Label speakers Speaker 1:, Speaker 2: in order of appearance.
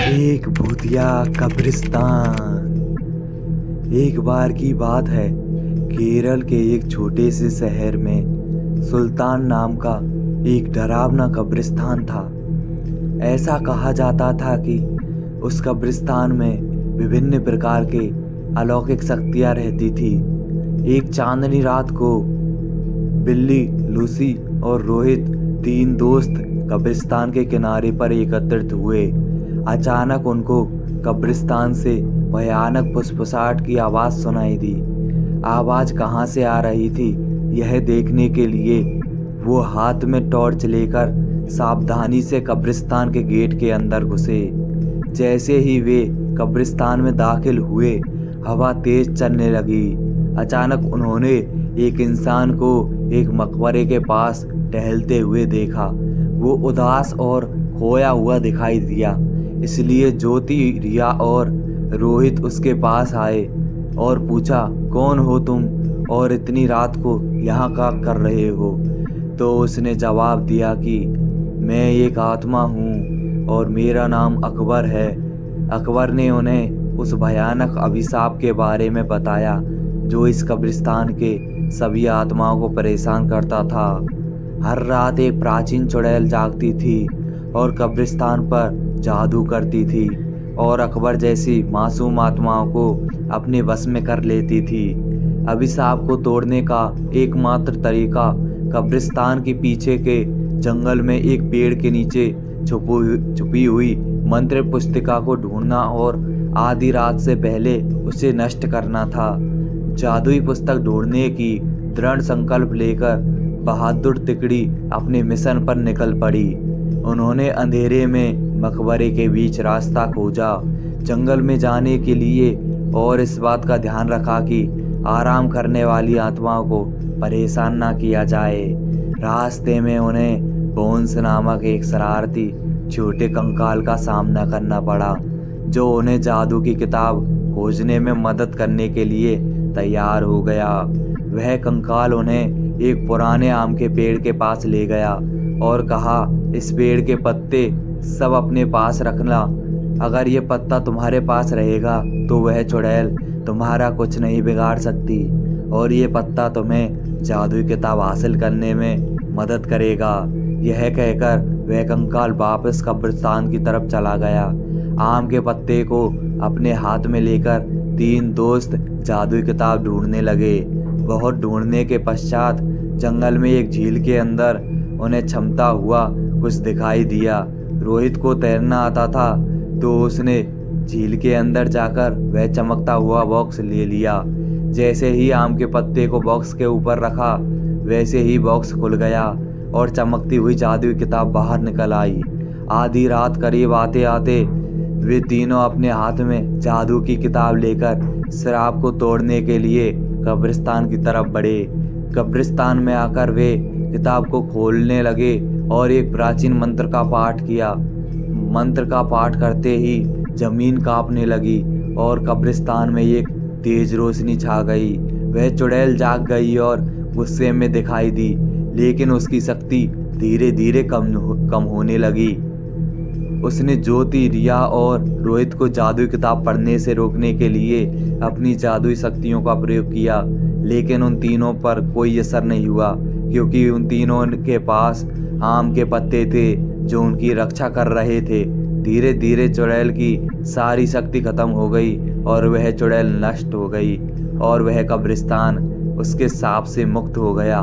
Speaker 1: एक भूतिया कब्रिस्तान। एक बार की बात है, केरल के एक छोटे से शहर में सुल्तान नाम का एक डरावना कब्रिस्तान था। ऐसा कहा जाता था कि उस कब्रिस्तान में विभिन्न प्रकार के अलौकिक शक्तियां रहती थी। एक चांदनी रात को बिल्ली, लूसी और रोहित, तीन दोस्त कब्रिस्तान के किनारे पर एकत्रित हुए। अचानक उनको कब्रिस्तान से भयानक फुसफुसाहट की आवाज़ सुनाई दी। आवाज़ कहाँ से आ रही थी, यह देखने के लिए वो हाथ में टॉर्च लेकर सावधानी से कब्रिस्तान के गेट के अंदर घुसे। जैसे ही वे कब्रिस्तान में दाखिल हुए, हवा तेज चलने लगी। अचानक उन्होंने एक इंसान को एक मकबरे के पास टहलते हुए देखा। वो उदास और खोया हुआ दिखाई दिया, इसलिए ज्योति, रिया और रोहित उसके पास आए और पूछा, कौन हो तुम और इतनी रात को यहाँ क्या कर रहे हो? तो उसने जवाब दिया कि मैं एक आत्मा हूँ और मेरा नाम अकबर है। अकबर ने उन्हें उस भयानक अभिशाप के बारे में बताया जो इस कब्रिस्तान के सभी आत्माओं को परेशान करता था। हर रात एक प्राचीन चुड़ैल जागती थी और कब्रिस्तान पर जादू करती थी और अकबर जैसी मासूम आत्माओं को अपने वश में कर लेती थी। अभिशाप को तोड़ने का एकमात्र तरीका कब्रिस्तान के पीछे के जंगल में एक पेड़ के नीचे छुपी हुई मंत्र पुस्तिका को ढूंढना और आधी रात से पहले उसे नष्ट करना था। जादुई पुस्तक ढूंढने की दृढ़ संकल्प लेकर बहादुर तिकड़ी अपने मिशन पर निकल पड़ी। उन्होंने अंधेरे में मकबरे के बीच रास्ता खोजा, जंगल में जाने के लिए, और इस बात का ध्यान रखा कि आराम करने वाली आत्माओं को परेशान ना किया जाए। रास्ते में उन्हें बोन्स नामक एक शरारती छोटे कंकाल का सामना करना पड़ा, जो उन्हें जादू की किताब खोजने में मदद करने के लिए तैयार हो गया। वह कंकाल उन्हें एक पुराने आम के पेड़ के पास ले गया और कहा, इस पेड़ के पत्ते सब अपने पास रखना। अगर ये पत्ता तुम्हारे पास रहेगा तो वह चुड़ैल तुम्हारा कुछ नहीं बिगाड़ सकती और ये पत्ता तुम्हें जादुई किताब हासिल करने में मदद करेगा। यह कहकर वह कंकाल वापस कब्रिस्तान की तरफ चला गया। आम के पत्ते को अपने हाथ में लेकर तीन दोस्त जादुई किताब ढूंढने लगे। बहुत ढूंढने के पश्चात जंगल में एक झील के अंदर उन्हें चमकता हुआ कुछ दिखाई दिया। रोहित को तैरना आता था, तो उसने झील के अंदर जाकर वह चमकता हुआ बॉक्स ले लिया। जैसे ही आम के पत्ते को बॉक्स के ऊपर रखा, वैसे ही बॉक्स खुल गया और चमकती हुई जादुई किताब बाहर निकल आई। आधी रात करीब आते आते वे तीनों अपने हाथ में जादू की किताब लेकर शराब को तोड़ने के लिए कब्रिस्तान की तरफ बढ़े। कब्रिस्तान में आकर वे किताब को खोलने लगे और एक प्राचीन मंत्र का पाठ किया। मंत्र का पाठ करते ही जमीन कांपने लगी और कब्रिस्तान में एक तेज रोशनी छा गई। वह चुड़ैल जाग गई और गुस्से में दिखाई दी, लेकिन उसकी शक्ति धीरे धीरे कम होने लगी। उसने ज्योति, रिया और रोहित को जादुई किताब पढ़ने से रोकने के लिए अपनी जादुई शक्तियों का प्रयोग किया, लेकिन उन तीनों पर कोई असर नहीं हुआ, क्योंकि उन तीनों के पास आम के पत्ते थे जो उनकी रक्षा कर रहे थे। धीरे धीरे चुड़ैल की सारी शक्ति खत्म हो गई और वह चुड़ैल नष्ट हो गई और वह कब्रिस्तान उसके शाप से मुक्त हो गया।